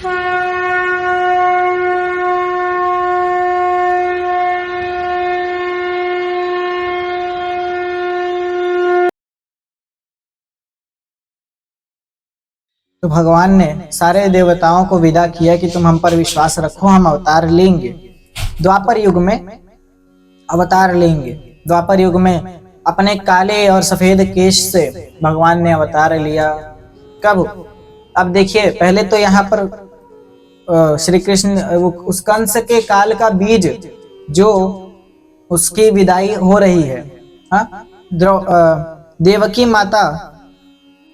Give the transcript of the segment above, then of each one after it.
तो भगवान ने सारे देवताओं को विदा किया कि तुम हम पर विश्वास रखो, हम अवतार लेंगे। द्वापर युग में अवतार लेंगे। द्वापर युग में अपने काले और सफेद केश से भगवान ने अवतार लिया। कब? अब देखिए, पहले तो यहाँ पर श्री कृष्ण उस कंस के काल का बीज जो उसकी विदाई हो रही है, देवकी माता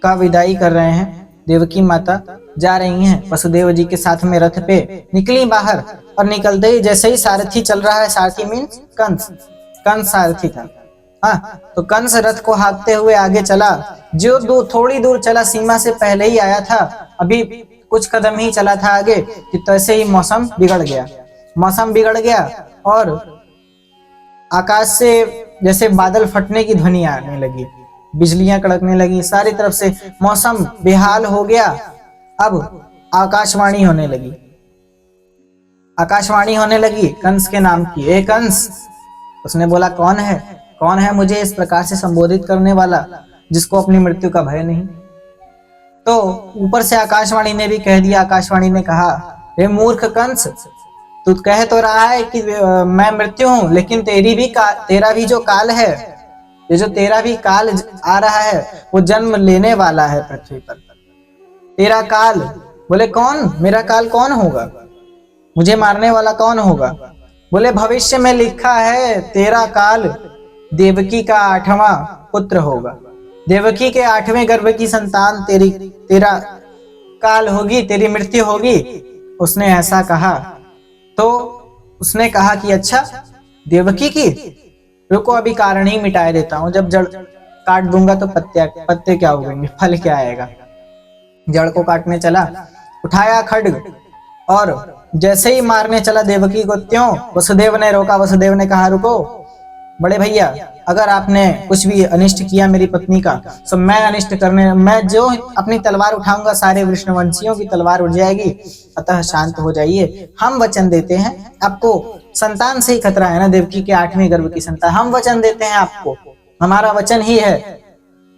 का विदाई कर रहे हैं। देवकी माता जा रही हैं वसुदेव जी के साथ में रथ पे, निकली बाहर और निकलते ही जैसे ही सारथी चल रहा है, सारथी मीन्स कंस सारथी था। तो कंस रथ को हाँकते हुए आगे चला। जो थोड़ी दूर चला, सीमा से पहले ही आया था, अभी कुछ कदम ही चला था आगे कि तैसे ही मौसम बिगड़ गया और आकाश से जैसे बादल फटने की ध्वनि आने लगी, बिजलियां कड़कने लगी, सारी तरफ से मौसम बेहाल हो गया। अब आकाशवाणी होने लगी कंस के नाम की। ए कंस, उसने बोला कौन है मुझे इस प्रकार से संबोधित करने वाला जिसको अपनी मृत्यु का भय नहीं। तो ऊपर से आकाशवाणी ने भी कह दिया। आकाशवाणी ने कहा, हे मूर्ख कंस, तू कह तो रहा है कि मैं मृत्यु हूं, लेकिन तेरा भी जो काल है, ये जो तेरा भी काल आ रहा है वो जन्म लेने वाला है पृथ्वी पर। तेरा काल। बोले कौन? मेरा काल कौन होगा? मुझे मारने वाला कौन होगा? बोले भविष्य में लिखा है तेरा काल देवकी का 8वां पुत्र होगा। देवकी के 8वें गर्भ की संतान तेरा काल होगी, तेरी मृत्यु होगी। उसने ऐसा कहा तो उसने कहा कि अच्छा, देवकी की, रुको अभी कारण ही मिटाए देता हूं। जब जड़ काट दूंगा तो पत्ते क्या उगेंगे, फल क्या आएगा। जड़ को काटने चला, उठाया खड्ग और जैसे ही मारने चला देवकी को, त्यों वसुदेव ने रोका। वसुदेव ने कहा, रुको बड़े भैया, अगर आपने कुछ भी अनिष्ट किया मेरी पत्नी का, तो मैं जो अपनी तलवार उठाऊंगा सारे विष्णुवंशियों की तलवार उठ जाएगी। अतः शांत हो जाइए। हम वचन देते हैं आपको, संतान से ही खतरा है ना, देवकी के 8वें गर्भ की संतान। हम वचन देते हैं आपको, हमारा वचन ही है,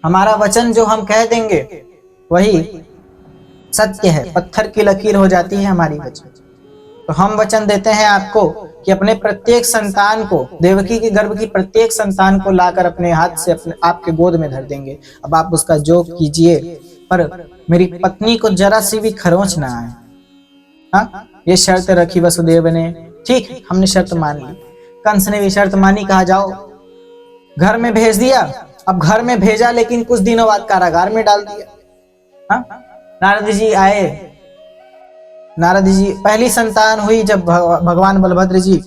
हमारा वचन जो हम कह देंगे वही सत्य है। पत्थर की लकीर हो जाती है हमारी वचन। तो हम वचन देते हैं आपको कि अपने प्रत्येक संतान को, देवकी के गर्भ की प्रत्येक संतान को लाकर अपने हाथ से आपके गोद में धर देंगे। अब आप उसका जोग कीजिए, पर मेरी पत्नी को जरा सी भी खरोंच ना आए। ये शर्त रखी वसुदेव ने। ठीक, हमने शर्त मान ली। कंस ने भी शर्त मानी, कहा जाओ। घर में भेज दिया। अब घर में भेजा, लेकिन कुछ दिनों बाद कारागार में डाल दिया। नारद जी आए। नारद जी पहली संतान हुई जब भगवान बलभद्र जी,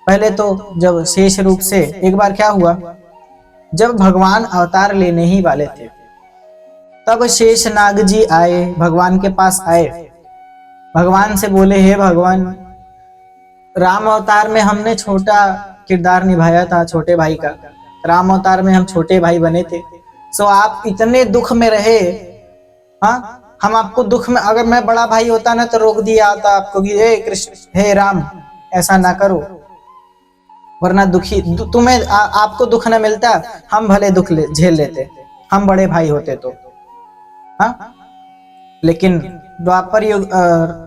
पहले तो जब शेष रूप से, एक बार क्या हुआ, जब भगवान अवतार लेने ही वाले थे तब शेष नाग जी आए, भगवान के पास आए। भगवान से बोले, हे भगवान, राम अवतार में हमने छोटा किरदार निभाया था, छोटे भाई का। राम अवतार में हम छोटे भाई बने थे, सो आप इतने दुख में रहे। हम आपको दुख में, अगर मैं बड़ा भाई होता ना तो रोक दिया होता आपको कि हे कृष्ण, हे राम, ऐसा ना करो, वरना दुखी तुम्हें आपको दुख न मिलता, हम भले दुख झेल लेते, हम बड़े भाई होते तो। लेकिन द्वापर युग,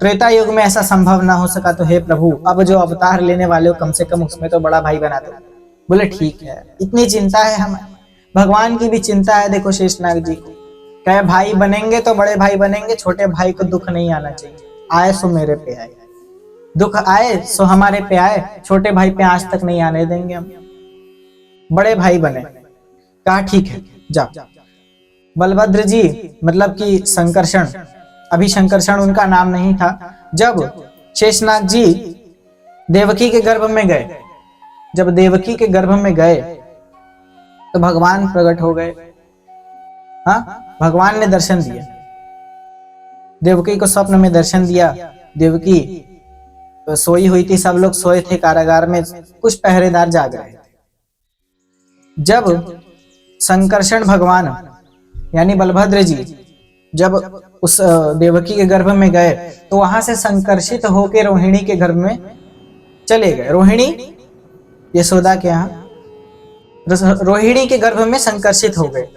त्रेता युग में ऐसा संभव ना हो सका, तो हे प्रभु, अब जो अवतार लेने वाले हो कम से कम उसमें तो बड़ा भाई बना दो। बोले ठीक है, इतनी चिंता है हमें। भगवान की भी चिंता है। देखो शेषनाग जी को कहे, भाई बनेंगे तो बड़े भाई बनेंगे, छोटे भाई को दुख नहीं आना चाहिए। आए सो मेरे पे आए, दुख आए सो हमारे पे आए, छोटे भाई पे आज तक नहीं आने देंगे हम, बड़े भाई बने। कहा ठीक है, जाओ। बलभद्र जी, मतलब कि संकर्षण, अभी संकर्षण उनका नाम नहीं था, जब शेषनाग जी देवकी के गर्भ में गए, जब देवकी के गर्भ में गए तो भगवान प्रकट हो गए। भगवान ने दर्शन दिया, देवकी को स्वप्न में दर्शन दिया। देवकी तो सोई हुई थी, सब लोग सोए थे कारागार में, कुछ पहरेदार जाग रहे थे। जब संकर्षण भगवान यानी बलभद्र जी जब उस देवकी के गर्भ में गए तो वहां से संकर्षित होकर रोहिणी के गर्भ में चले गए। रोहिणी यशोदा के यहाँ रोहिणी के गर्भ में संकर्षित हो गए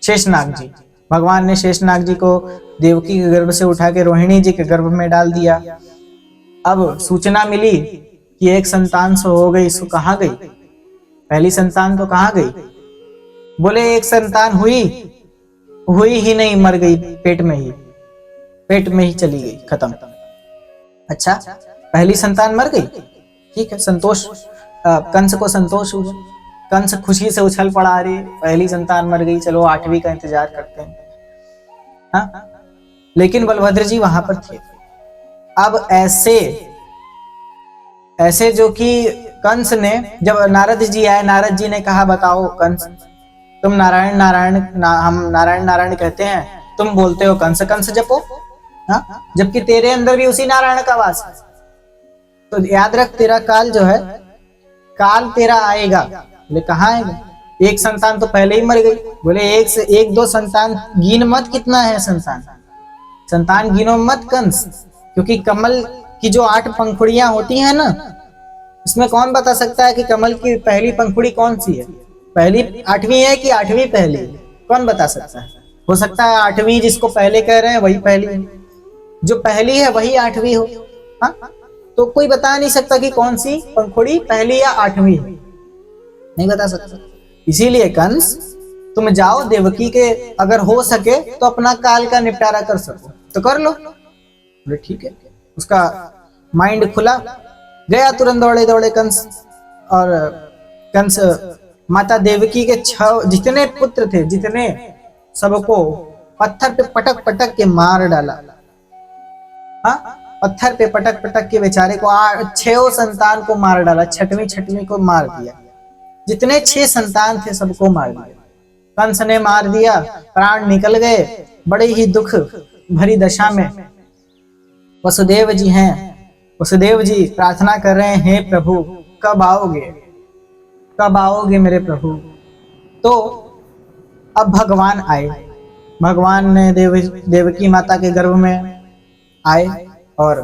शेषनाग जी। भगवान ने शेषनाग जी को देवकी के गर्भ से उठा के रोहिणी जी के गर्भ में डाल दिया। अब सूचना मिली कि एक संतान सो हो गई, सो कहाँ गई? पहली संतान तो कहाँ गई? बोले एक संतान हुई ही नहीं, मर गई पेट में ही चली गई, खत्म। अच्छा, पहली संतान मर गई, ठीक है, संतोष, कंस को संतोष हुआ। कंस खुशी से उछल पड़ा, रही पहली संतान मर गई, चलो 8वीं का इंतजार करते हैं। हाँ? लेकिन बलभद्र जी वहां पर थे। अब ऐसे जो कि कंस ने, जब नारद जी आए, नारद जी ने कहा बताओ कंस, तुम नारायण नारायण हम नारायण नारायण कहते हैं, तुम बोलते हो कंस कंस जपो, हाँ? जबकि तेरे अंदर भी उसी नारायण का वास है। तो याद रख, तेरा काल जो है, काल तेरा आएगा। बोले कहाँ आएगा? एक संतान तो पहले ही मर गई। बोले एक दो संतान गिन मत, कितना है संतान गिनो मत कंस, क्योंकि कमल की जो 8 पंखुड़ियां होती हैं ना, उसमें कौन बता सकता है कि कमल की पहली पंखुड़ी कौन सी है? पहली 8वीं है कि 8वीं पहली? कौन बता सकता है? हो सकता है 8वीं जिसको पहले कह रहे हैं वही पहली है, जो पहली है वही 8वीं हो। हाँ? तो कोई बता नहीं सकता कि कौन सी पंखुड़ी पहली या 8वीं है, नहीं बता सकता। इसीलिए कंस, तुम जाओ देवकी के, अगर हो सके तो अपना काल का निपटारा कर सको तो कर लो। बोले ठीक है। उसका माइंड खुला, गया तुरंत दौड़े दौड़े कंस। और कंस माता देवकी के 6 जितने पुत्र थे, जितने, सबको पत्थर पे पटक पटक के मार डाला। हाँ? पत्थर पे पटक पटक के बेचारे को 6 संतान को मार डाला, छठवीं को मार दिया। जितने 6 संतान थे सबको मार दिया कंस ने, मार दिया, प्राण निकल गए। बड़े ही दुख भरी दशा में वसुदेव जी हैं। वसुदेव जी प्रार्थना कर रहे हैं, हे प्रभु कब आओगे मेरे प्रभु? तो अब भगवान आए। भगवान ने देवकी माता के गर्भ में आए और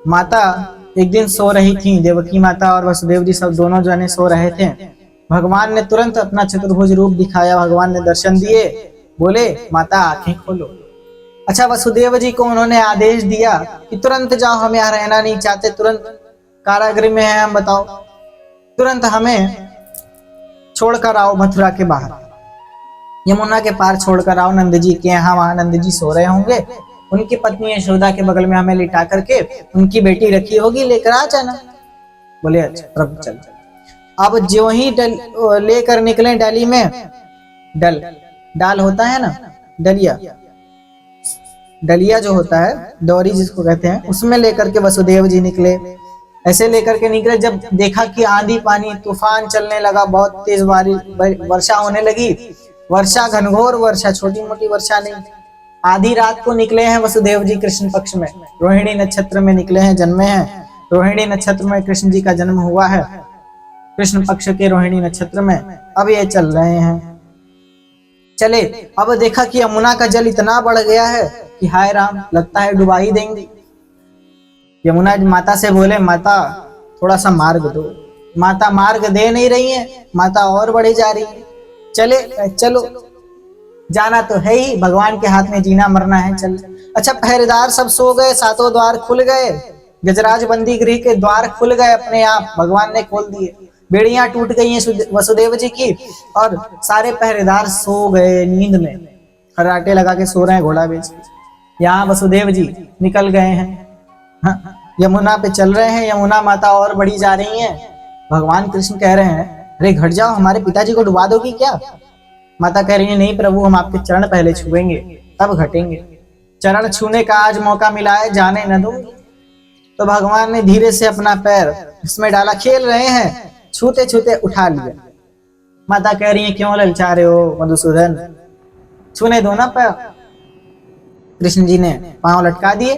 माता एक दिन सो रही थी, देवकी माता और वसुदेव जी सब दोनों जने सो रहे थे। भगवान ने तुरंत अपना चतुर्भुज रूप दिखाया, भगवान ने दर्शन दिए, बोले माता आंखें खोलो। अच्छा, वसुदेव जी को उन्होंने आदेश दिया कि तुरंत जाओ, हम यहाँ रहना नहीं चाहते, तुरंत कारागृह में है हम, बताओ, तुरंत हमें छोड़कर आओ मथुरा के बाहर, यमुना के पार छोड़कर आओ नंद जी के यहाँ, वहां नंद जी सो रहे होंगे, उनकी पत्नी यशोदा के बगल में हमें लिटा करके उनकी बेटी रखी होगी, लेकर आ जाना। बोले अच्छा प्रभु चल। अब जो ही लेकर निकले डाली में, डाल होता है ना, डलिया जो होता है, दौरी जिसको कहते हैं, उसमें लेकर के वसुदेव जी निकले। ऐसे लेकर के निकले, जब देखा कि आंधी पानी तूफान चलने लगा, बहुत तेज वर्षा होने लगी। वर्षा, घनघोर वर्षा, छोटी मोटी वर्षा नहीं। आधी रात को निकले हैं वसुदेव जी कृष्ण पक्ष में, रोहिणी नक्षत्र में निकले हैं, जन्मे हैं। रोहिणी नक्षत्र में कृष्ण जी का जन्म हुआ है, कृष्ण पक्ष के रोहिणी नक्षत्र में। अब ये चल रहे हैं, चले। अब देखा कि यमुना का जल इतना बढ़ गया है कि हाय राम, लगता है डुबा ही देंगे। यमुना माता से बोले, माता थोड़ा सा मार्ग दो। माता मार्ग दे नहीं रही है, माता और बढ़ी जा रही है। चलो, जाना तो है ही, भगवान के हाथ में जीना मरना है, चल। अच्छा, पहरेदार सब सो गए, 7 द्वार खुल गए, गजराज बंदी गृह के द्वार खुल गए अपने आप, भगवान ने खोल दिए। बेड़ियां टूट गई हैं वसुदेव जी की, और सारे पहरेदार सो गए नींद में, खर्राटे लगा के सो रहे हैं घोड़ा बेच। यहाँ वसुदेव जी निकल गए हैं, हाँ, यमुना पे चल रहे हैं। यमुना माता और बढ़ी जा रही है। भगवान कृष्ण कह रहे हैं, अरे घट जाओ, हमारे पिताजी को डुबा दोगी क्या? माता कह रही है, नहीं प्रभु, हम आपके चरण पहले छुएंगे तब घटेंगे। चरण छूने का आज मौका मिला है, जाने न दूंगी। तो भगवान ने धीरे से अपना पैर इसमें डाला, खेल रहे हैं, छूते छूते उठा लिया। माता कह रही है, क्यों ललचा रहे हो मधुसूदन, छूने दो ना पैर। कृष्ण जी ने पांव लटका दिए।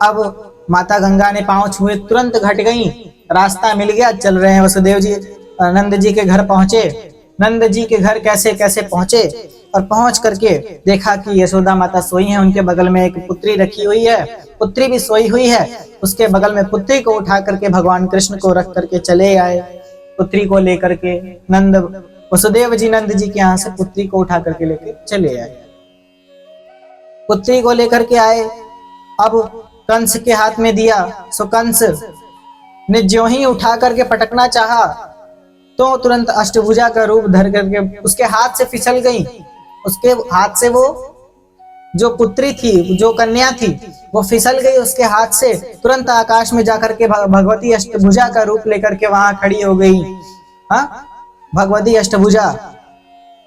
अब माता गंगा ने पांव छुए, तुरंत घट गई, रास्ता मिल गया, चल रहे हैं। वसुदेव जी नंद जी के घर पहुंचे, नंद जी के घर कैसे कैसे पहुंचे और पहुंच करके देखा कि यशोदा माता सोई हैं, उनके बगल में एक पुत्री रखी हुई है, पुत्री भी सोई हुई है। उसके बगल में पुत्री को उठा करके भगवान कृष्ण को रख करके चले आए। पुत्री को लेकर के नंद वसुदेव जी नंद जी के यहाँ से पुत्री को उठा करके लेके चले आए। पुत्री को लेकर के आए, अब कंस के हाथ में दिया। सो कंस ने ज्यों ही उठा करके पटकना चाहा तो तुरंत अष्टभुजा का रूप धर करके उसके हाथ से फिसल गई। उसके हाथ से वो जो पुत्री थी, जो कन्या थी, वो फिसल गई उसके हाथ से। तुरंत आकाश में जाकर के भगवती अष्टभुजा का रूप लेकर के वहां खड़ी हो गई। हाँ, भगवती अष्टभुजा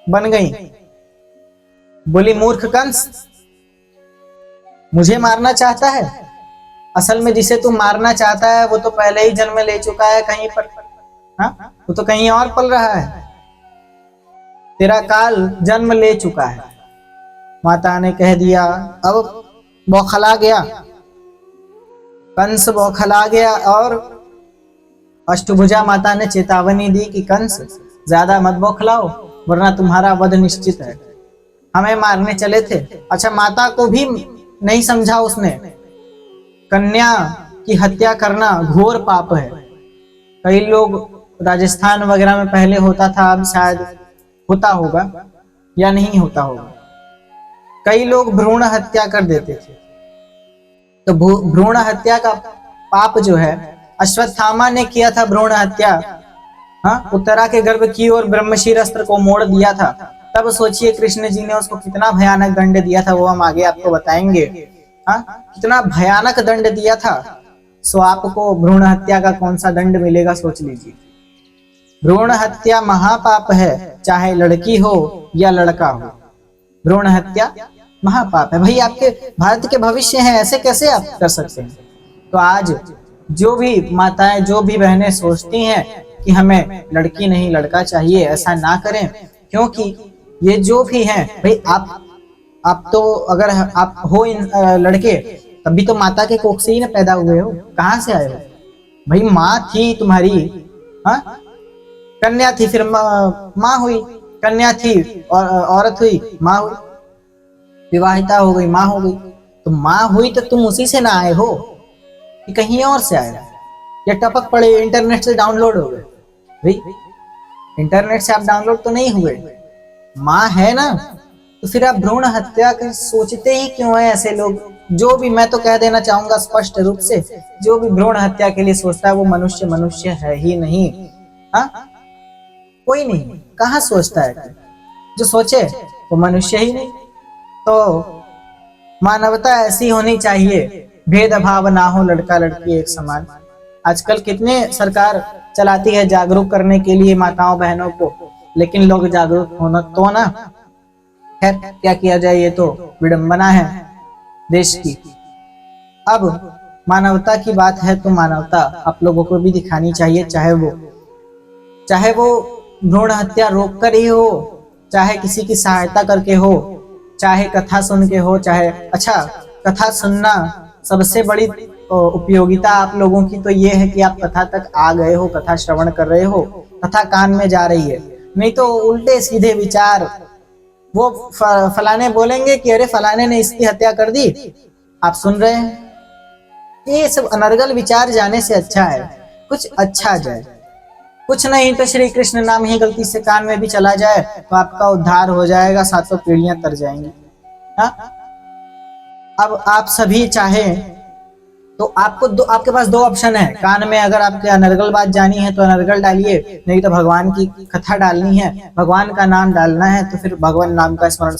बन गई। बोली, मूर्ख कंस, मुझे मारना चाहता है? असल में जिसे तू मारना चाहता है वो तो पहले ही जन्म ले चुका है कहीं पर। हाँ, वो तो कहीं और पल रहा है। तेरा काल जन्म ले चुका है। माता ने कह दिया। अब बौखला गया कंस, बौखला गया। और अष्टभुजा माता ने चेतावनी दी कि कंस, ज्यादा मत बौखलाओ वरना तुम्हारा वध निश्चित है। हमें मारने चले थे। अच्छा, माता को भी नहीं समझा उसने। कन्या की हत्या करना घोर पाप है। कई लोग राजस्थान वगैरह में पहले होता था, अब शायद होता होगा या नहीं होता होगा। कई लोग भ्रूण हत्या कर देते थे। तो भ्रूण हत्या का पाप जो है, अश्वत्थामा ने किया था भ्रूण हत्या। हाँ, उत्तरा के गर्भ की और ब्रह्मशीर अस्त्र को मोड़ दिया था। तब सोचिए कृष्ण जी ने उसको कितना भयानक दंड दिया था, वो हम आगे आपको बताएंगे। हाँ, कितना भयानक दंड दिया था। सो आपको भ्रूण हत्या का कौन सा दंड मिलेगा सोच लीजिए। भ्रूण हत्या महापाप है, चाहे लड़की हो या लड़का हो। भ्रूण हत्या महापाप है। भाई, आपके भारत के भविष्य हैं, ऐसे कैसे आप कर सकते हैं? तो आज जो भी माताएं, जो भी बहनें सोचती हैं कि हमें लड़की नहीं लड़का चाहिए, ऐसा ना करें। क्योंकि ये जो भी हैं, भाई आप तो अगर आप हो लड़के, तभी तो माता के कोख से ही ना पैदा हुए हो। कहाँ से आए हो? भाई, माँ थी तुम्हारी। हाँ, कन्या थी, फिर माँ हुई। कन्या थी और औरत हुई, माँ हुई। विवाहिता हो गई, माँ हो गई। तो माँ हुई तो तुम उसी से ना आए हो कि कहीं और से आए, या टपक पड़े इंटरनेट से डाउनलोड हो गए? भाई, इंटरनेट से आप डाउनलोड तो नहीं हुए। माँ है ना, तो फिर आप भ्रूण हत्या कर सोचते ही क्यों है ऐसे लोग? जो भी, मैं तो कह देना चाहूंगा स्पष्ट रूप से, जो भी भ्रूण हत्या के लिए सोचता है वो मनुष्य है ही नहीं। हाँ, कोई नहीं। कहाँ सोचता है? जो सोचे वो मनुष्य ही नहीं। तो मानवता ऐसी होनी चाहिए, भेदभाव ना हो, लड़का लड़की एक समान। आजकल कितने सरकार चलाती है जागरूक करने के लिए माताओं बहनों को, लेकिन लोग जागरूक होना तो ना। खैर, क्या किया जाए, ये तो विडंबना है देश की। अब मानवता की बात है तो मानवता आप लोगों को भी दिखानी चाहिए, चाहे वो भ्रूण हत्या रोक कर ही हो, चाहे किसी की सहायता करके हो, चाहे कथा सुन के हो, चाहे अच्छा कथा सुनना सबसे बड़ी उपयोगिता आप लोगों की तो ये है कि आप कथा तक आ गए हो, कथा श्रवण कर रहे हो, कथा कान में जा रही है। नहीं तो उल्टे सीधे विचार, वो फलाने बोलेंगे कि अरे फलाने ने इसकी हत्या कर दी, आप सुन रहे हैं। ये सब अनर्गल विचार जाने से अच्छा है कुछ अच्छा जाए। कुछ नहीं तो श्री कृष्ण नाम ही गलती से कान में भी चला जाए तो आपका उद्धार हो जाएगा, 7 पीढ़ियां तर जाएंगी। हाँ, अब आप सभी चाहें तो आपके पास 2 ऑप्शन है। कान में अगर आपके अनर्गल बात जानी है तो अनर्गल डालिए, नहीं तो भगवान की कथा डालनी है, भगवान का नाम डालना है, तो फिर भगवान नाम का स्मरण